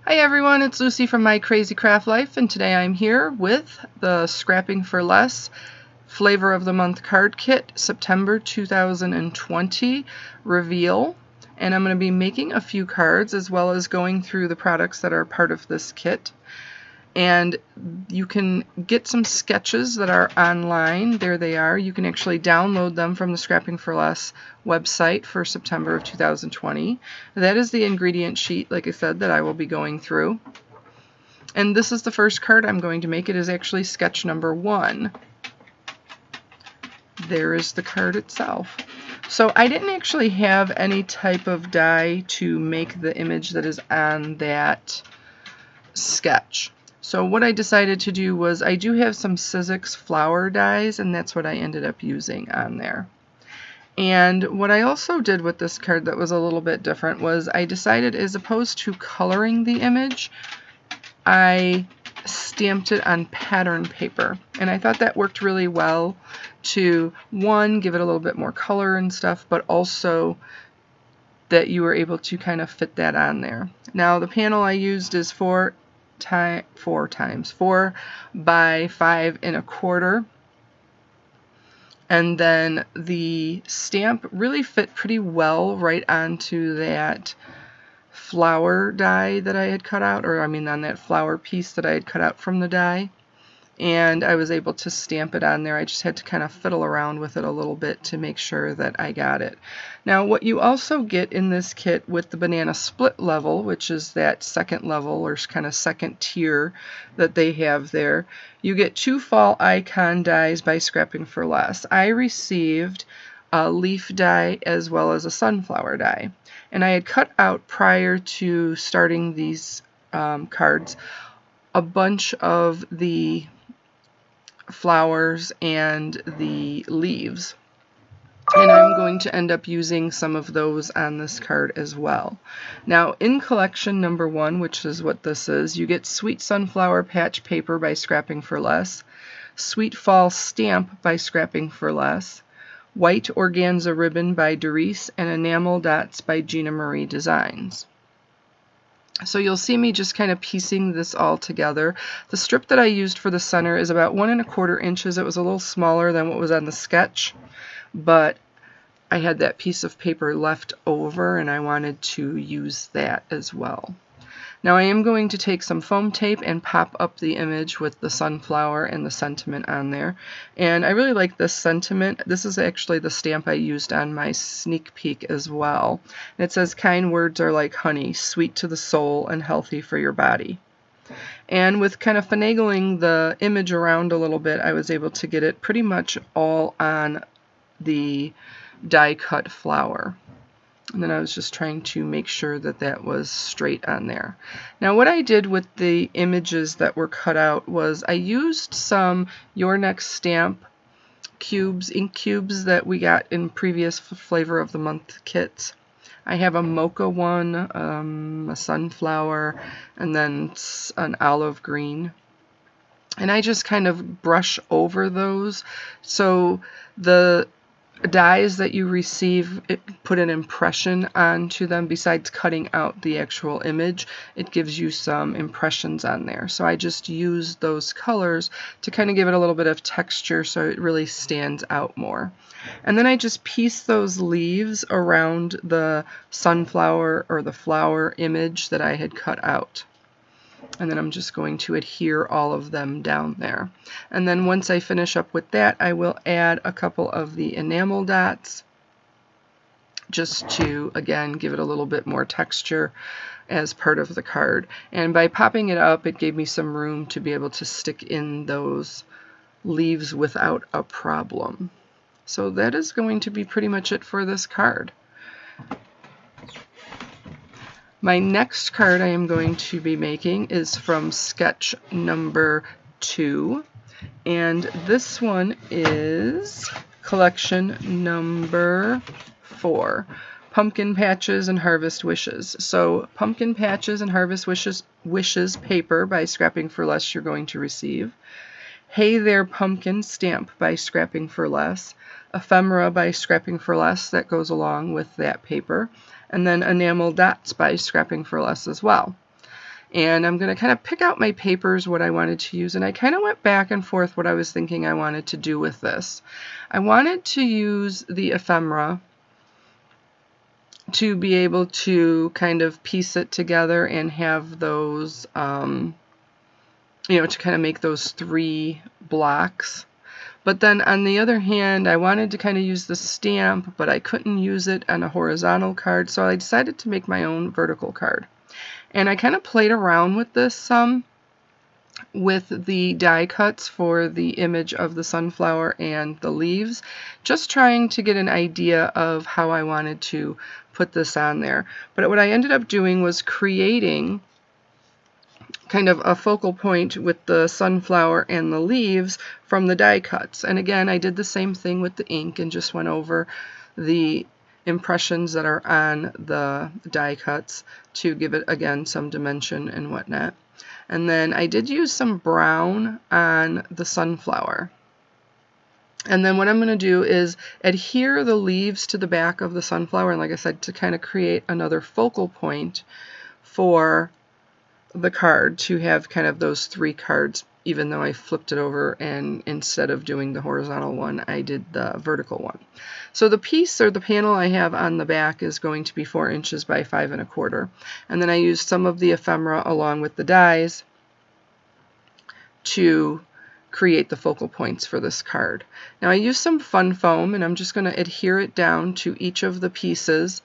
Hi everyone, it's Lucy from My Crazy Craft Life, and today I'm here with the Scrapping for Less Flavor of the Month Card Kit September 2020 reveal. And I'm going to be making a few cards as well as going through the products that are part of this kit. And you can get some sketches that are online. There they are. You can actually download them from the Scrapping for Less website for September of 2020. That is the ingredient sheet, like I said, that I will be going through. And this is the first card I'm going to make. It is actually sketch number 1. There is the card itself. So I didn't actually have any type of die to make the image that is on that sketch. So what I decided to do was, I do have some Sizzix flower dies, and that's what I ended up using on there. And what I also did with this card that was a little bit different was, I decided, as opposed to coloring the image, I stamped it on pattern paper. And I thought that worked really well to, one, give it a little bit more color and stuff, but also that you were able to kind of fit that on there. Now the panel I used is 4 by 5 1/4, and then the stamp really fit pretty well right onto that flower die that I had cut out, or I mean on that flower piece that I had cut out from the die, and I was able to stamp it on there. I just had to kind of fiddle around with it a little bit to make sure that I got it. Now what you also get in this kit with the banana split level, which is that second level or kind of second tier that they have there, you get 2 fall icon dies by Scrapping for Less. I received a leaf die as well as a sunflower die, and I had cut out, prior to starting these cards, a bunch of the flowers and the leaves, and I'm going to end up using some of those on this card as well. Now in collection number 1, which is what this is, you get Sweet Sunflower Patch Paper by Scrapping for Less, Sweet Fall Stamp by Scrapping for Less, White Organza Ribbon by Doris, and Enamel Dots by Gina Marie Designs. So you'll see me just kind of piecing this all together. The strip that I used for the center is about 1 1/4 inches. It was a little smaller than what was on the sketch, but I had that piece of paper left over and I wanted to use that as well. Now I am going to take some foam tape and pop up the image with the sunflower and the sentiment on there. And I really like this sentiment. This is actually the stamp I used on my sneak peek as well. And it says, "Kind words are like honey, sweet to the soul and healthy for your body." And with kind of finagling the image around a little bit, I was able to get it pretty much all on the die cut flower. And then I was just trying to make sure that that was straight on there. Now what I did with the images that were cut out was, I used some Your Next Stamp cubes, ink cubes that we got in previous Flavor of the Month kits. I have a mocha one, a sunflower, and then an olive green. And I just kind of brush over those, so the dies that you receive, it put an impression onto them. Besides cutting out the actual image, it gives you some impressions on there. So I just used those colors to kind of give it a little bit of texture so it really stands out more. And then I just pieced those leaves around the sunflower or the flower image that I had cut out. And then I'm just going to adhere all of them down there. And then once I finish up with that, I will add a couple of the enamel dots just to, again, give it a little bit more texture as part of the card. And by popping it up, it gave me some room to be able to stick in those leaves without a problem. So that is going to be pretty much it for this card. My next card I am going to be making is from sketch number 2, and this one is collection number 4, Pumpkin Patches and Harvest Wishes. So Pumpkin Patches and Harvest Wishes paper by Scrapping for Less you're going to receive. Hey There Pumpkin stamp by Scrapping for Less. Ephemera by Scrapping for Less that goes along with that paper. And then Enamel Dots by Scrapping for Less as well. And I'm going to kind of pick out my papers, what I wanted to use, and I kind of went back and forth what I was thinking I wanted to do with this. I wanted to use the ephemera to be able to kind of piece it together and have those, you know, to kind of make those 3 blocks. But then on the other hand, I wanted to kind of use the stamp, but I couldn't use it on a horizontal card, so I decided to make my own vertical card. And I kind of played around with this some with the die cuts for the image of the sunflower and the leaves, just trying to get an idea of how I wanted to put this on there. But what I ended up doing was creating kind of a focal point with the sunflower and the leaves from the die cuts. And again, I did the same thing with the ink and just went over the impressions that are on the die cuts to give it, again, some dimension and whatnot. And then I did use some brown on the sunflower. And then what I'm going to do is adhere the leaves to the back of the sunflower, and like I said, to kind of create another focal point for the card, to have kind of those 3 cards, even though I flipped it over and instead of doing the horizontal one, I did the vertical one. So the piece, or the panel I have on the back, is going to be 4 inches by 5 1/4. And then I used some of the ephemera along with the dies to create the focal points for this card. Now I used some fun foam, and I'm just going to adhere it down to each of the pieces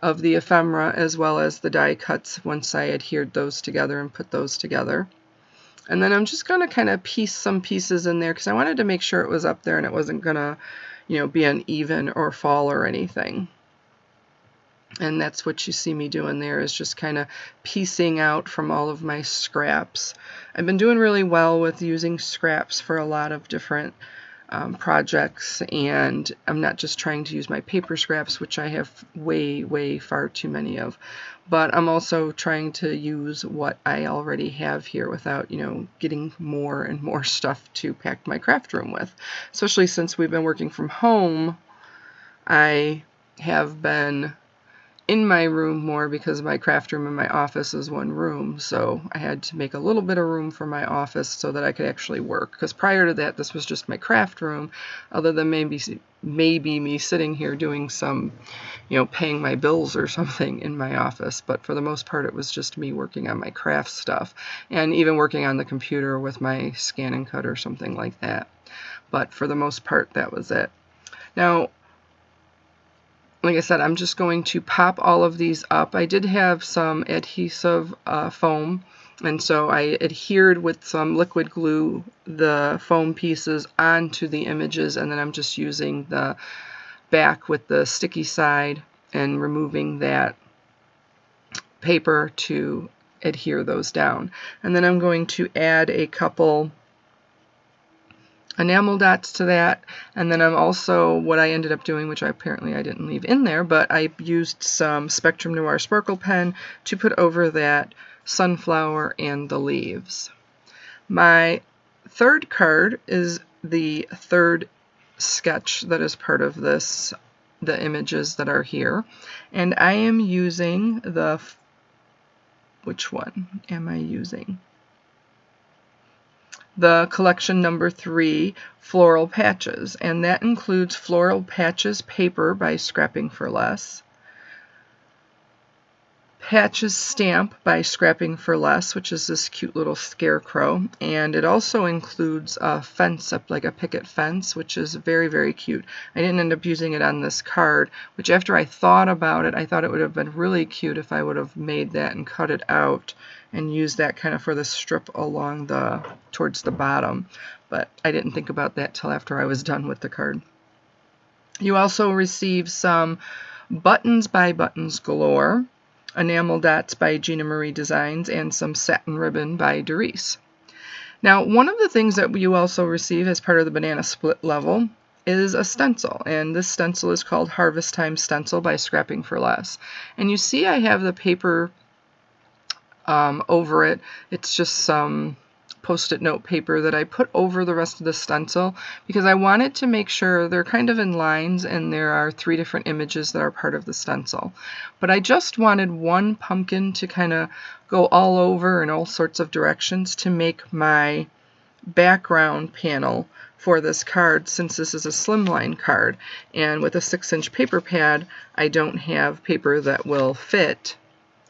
of the ephemera as well as the die cuts once I adhered those together and put those together. And then I'm just going to kind of piece some pieces in there because I wanted to make sure it was up there and it wasn't going to, you know, be uneven or fall or anything. And that's what you see me doing there, is just kind of piecing out from all of my scraps. I've been doing really well with using scraps for a lot of different projects, and I'm not just trying to use my paper scraps, which I have way far too many of, but I'm also trying to use what I already have here without, you know, getting more and more stuff to pack my craft room with. Especially since we've been working from home, I have been in my room more because my craft room and my office is one room, so I had to make a little bit of room for my office so that I could actually work, because prior to that this was just my craft room, other than maybe me sitting here doing some, you know, paying my bills or something in my office. But for the most part it was just me working on my craft stuff, and even working on the computer with my scan and cut or something like that. But for the most part that was it. Now, like I said, I'm just going to pop all of these up. I did have some adhesive foam, and so I adhered with some liquid glue the foam pieces onto the images, and then I'm just using the back with the sticky side and removing that paper to adhere those down. And then I'm going to add a couple enamel dots to that, and then I'm also, what I ended up doing, which I didn't leave in there, but I used some Spectrum Noir Sparkle pen to put over that sunflower and the leaves. My third card is the third sketch that is part of this, the images that are here, and I am using the, which one am I using? The collection number 3, Floral Patches, and that includes Floral Patches paper by Scrapping for Less, Patches Stamp by Scrapping for Less, which is this cute little scarecrow, and it also includes a fence up, like a picket fence, which is very cute. I didn't end up using it on this card, which after I thought about it, I thought it would have been really cute if I would have made that and cut it out and use that kind of for the strip along the, towards the bottom. But I didn't think about that till after I was done with the card. You also receive some Buttons by Buttons Galore, enamel dots by Gina Marie Designs, and some satin ribbon by Doris. Now, one of the things that you also receive as part of the banana split level is a stencil, and this stencil is called Harvest Time Stencil by Scrapping for Less. And you see I have the paper over it. It's just some Post-it note paper that I put over the rest of the stencil because I wanted to make sure they're kind of in lines and there are 3 different images that are part of the stencil. But I just wanted one pumpkin to kind of go all over in all sorts of directions to make my background panel for this card, since this is a slimline card, and with a 6-inch paper pad I don't have paper that will fit,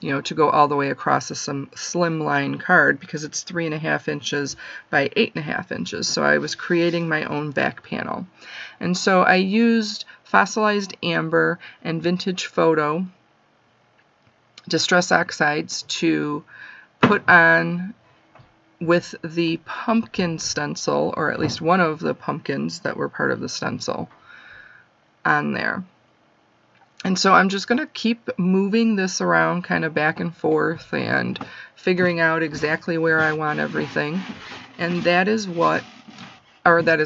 you know, to go all the way across a slimline card because it's 3.5 inches by 8.5 inches. So I was creating my own back panel, and so I used fossilized amber and vintage photo distress oxides to put on with the pumpkin stencil, or at least one of the pumpkins that were part of the stencil on there. And so I'm just going to keep moving this around kind of back and forth and figuring out exactly where I want everything. And that is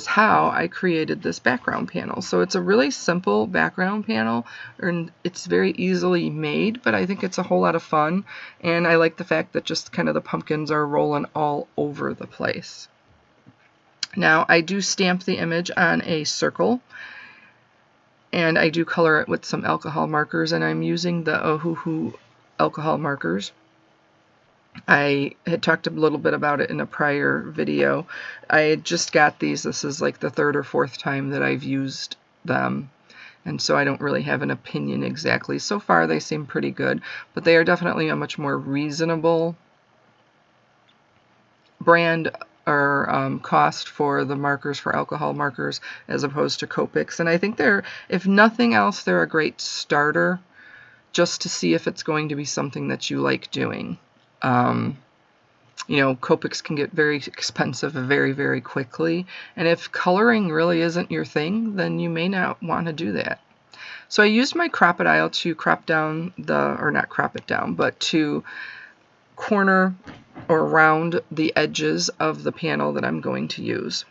how I created this background panel. So it's a really simple background panel, and it's very easily made, but I think it's a whole lot of fun, and I like the fact that just kind of the pumpkins are rolling all over the place. Now I do stamp the image on a circle, and I do color it with some alcohol markers, and I'm using the Ohuhu alcohol markers. I had talked a little bit about it in a prior video. I had just got these. This is like the 3rd or 4th time that I've used them, and so I don't really have an opinion exactly. So far they seem pretty good, but they are definitely a much more reasonable brand or cost for the markers, for alcohol markers, as opposed to Copics. And I think they're, if nothing else, they're a great starter just to see if it's going to be something that you like doing. You know, Copics can get very expensive very, very quickly, and if coloring really isn't your thing, then you may not want to do that. So I used my Crop-A-Dile to crop down or not crop it down, but to corner or round the edges of the panel that I'm going to use.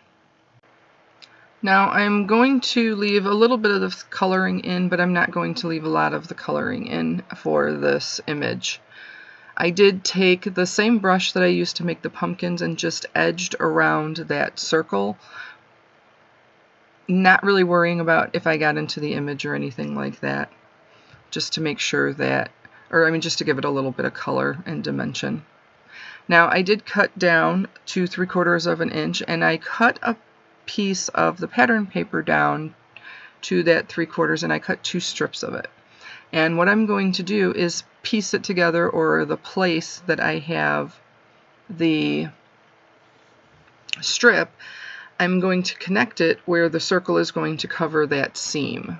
Now I'm going to leave a little bit of the coloring in, but I'm not going to leave a lot of the coloring in for this image. I did take the same brush that I used to make the pumpkins and just edged around that circle, not really worrying about if I got into the image or anything like that, just to make sure that, or I mean just to give it a little bit of color and dimension. Now I did cut down to 3/4 of an inch, and I cut a piece of the pattern paper down to that 3/4, and I cut 2 strips of it. And what I'm going to do is piece it together, or the place that I have the strip, I'm going to connect it where the circle is going to cover that seam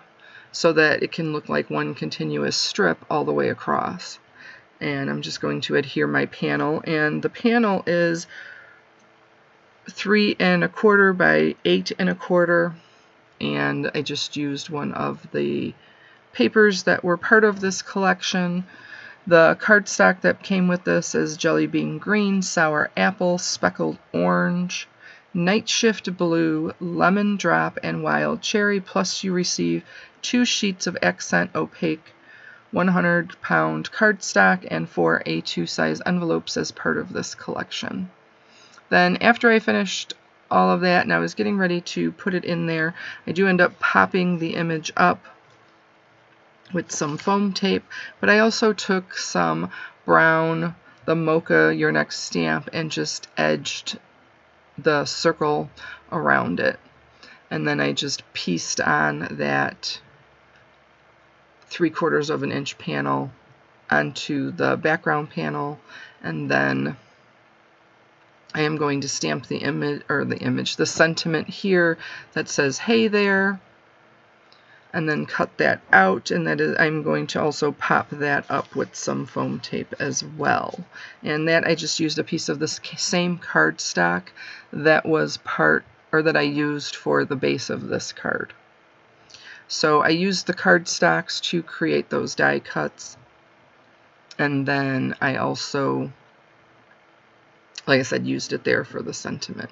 so that it can look like one continuous strip all the way across. And I'm just going to adhere my panel, and the panel is 3 1/4 by 8 1/4, and I just used one of the papers that were part of this collection. The cardstock that came with this is Jelly Bean Green, Sour Apple, Speckled Orange, Night Shift Blue, Lemon Drop, and Wild Cherry, plus you receive 2 sheets of accent opaque 100-pound cardstock and 4 A2 size envelopes as part of this collection. Then after I finished all of that and I was getting ready to put it in there, I do end up popping the image up with some foam tape, but I also took some brown, the Mocha Your Next stamp, and just edged the circle around it. And then I just pieced on that 3/4 of an inch panel onto the background panel, and then I am going to stamp the the sentiment here that says "Hey there," and then cut that out, and I'm going to also pop that up with some foam tape as well. And that I just used a piece of this same cardstock that was that I used for the base of this card. So I used the cardstocks to create those die cuts, and then I also like I said, used it there for the sentiment.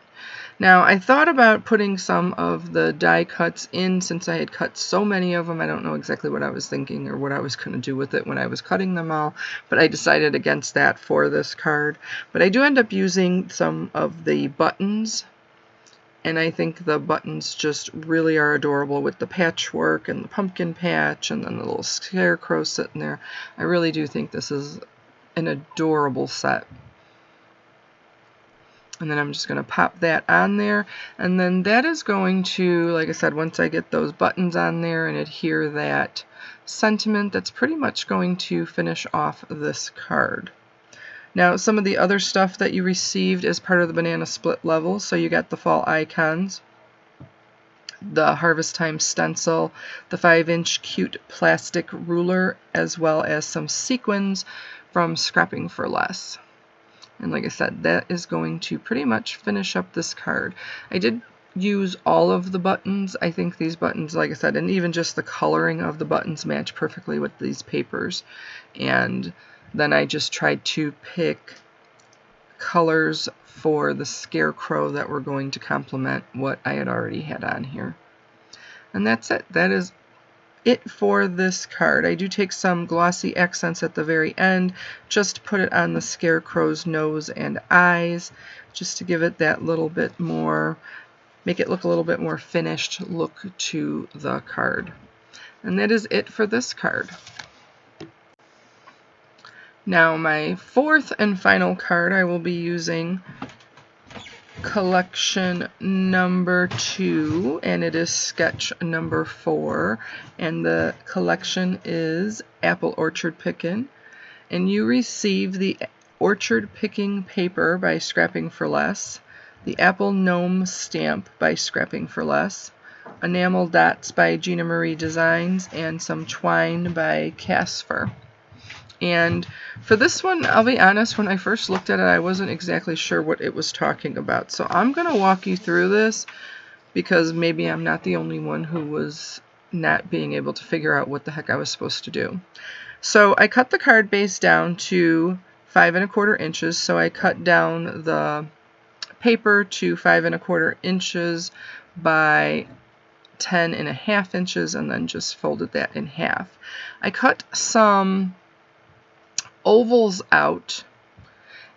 Now, I thought about putting some of the die cuts in since I had cut so many of them. I don't know exactly what I was thinking or what I was going to do with it when I was cutting them all, but I decided against that for this card. But I do end up using some of the buttons, and I think the buttons just really are adorable with the patchwork and the pumpkin patch and then the little scarecrow sitting there. I really do think this is an adorable set. And then I'm just going to pop that on there, and then that is going to, like I said, once I get those buttons on there and adhere that sentiment, that's pretty much going to finish off this card. Now, some of the other stuff that you received as part of the banana split level, so you got the fall icons, the Harvest Time stencil, the 5-inch cute plastic ruler, as well as some sequins from Scrapping for Less. And like I said, that is going to pretty much finish up this card. I did use all of the buttons. I think these buttons, like I said, and even just the coloring of the buttons match perfectly with these papers. And then I just tried to pick colors for the scarecrow that were going to complement what I had already had on here. And that's it. That is it for this card. I do take some glossy accents at the very end just to put it on the scarecrow's nose and eyes, just to give it that little bit more, make it look a little bit more finished look to the card. And that is it for this card. Now my fourth and final card, I will be using collection number 2, and it is sketch number 4, and the collection is Apple Orchard Pickin', and you receive the Orchard Picking paper by Scrapping for Less, the Apple Gnome stamp by Scrapping for Less, enamel dots by Gina Marie Designs, and some twine by Casper. And for this one, I'll be honest, when I first looked at it, I wasn't exactly sure what it was talking about. So I'm going to walk you through this because maybe I'm not the only one who was not being able to figure out what the heck I was supposed to do. So I cut the card base down to 5 1/4 inches. So I cut down the paper to 5 1/4 inches by 10 1/2 inches and then just folded that in half. I cut some ovals out,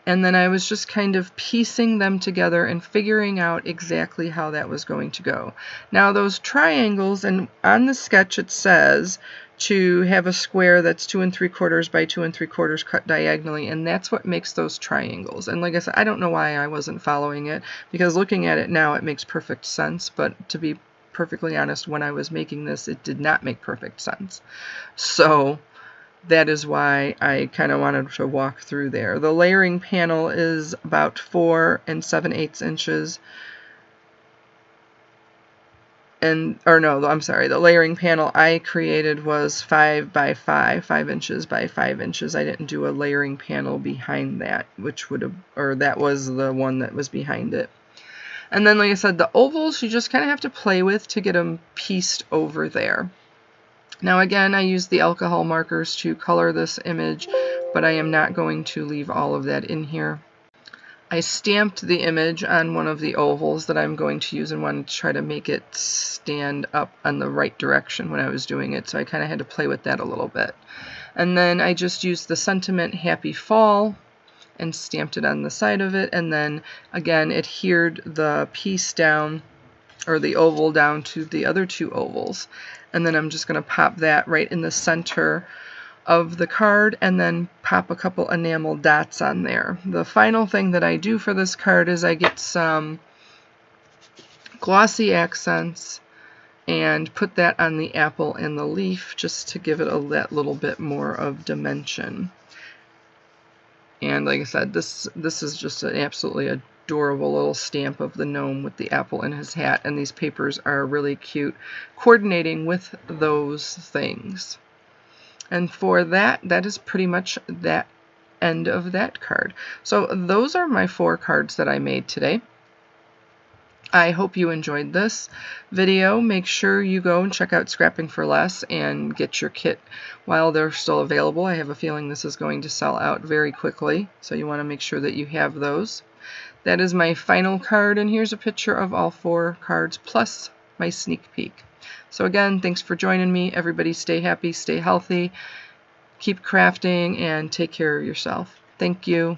and then I was just kind of piecing them together and figuring out exactly how that was going to go. Now those triangles, and on the sketch it says to have a square that's 2 3/4 by 2 3/4 cut diagonally, and that's what makes those triangles. And like I said, I don't know why I wasn't following it, because looking at it now it makes perfect sense, but to be perfectly honest, when I was making this it did not make perfect sense. So that is why I kind of wanted to walk through there. The layering panel is about 4 7/8 inches. The layering panel I created was 5 by 5, 5 inches by 5 inches. I didn't do a layering panel behind that, which would have, or that was the one that was behind it. And then, like I said, the ovals you just kind of have to play with to get them pieced over there. Now again, I used the alcohol markers to color this image, but I am not going to leave all of that in here. I stamped the image on one of the ovals that I'm going to use and wanted to try to make it stand up on the right direction when I was doing it, so I kind of had to play with that a little bit. And then I just used the sentiment Happy Fall and stamped it on the side of it, and then again adhered the piece down, or the oval down, to the other 2 ovals. And then I'm just going to pop that right in the center of the card and then pop a couple enamel dots on there. The final thing that I do for this card is I get some glossy accents and put that on the apple and the leaf just to give it that little bit more of dimension. And like I said, this is just an absolutely adorable little stamp of the gnome with the apple in his hat, and these papers are really cute, coordinating with those things. And for that is pretty much that end of that card. So those are my 4 cards that I made today. I hope you enjoyed this video. Make sure you go and check out Scrapping for Less and get your kit while they're still available. I have a feeling this is going to sell out very quickly, so you want to make sure that you have those. That is my final card, and here's a picture of all 4 cards plus my sneak peek. So again, thanks for joining me. Everybody stay happy, stay healthy, keep crafting, and take care of yourself. Thank you.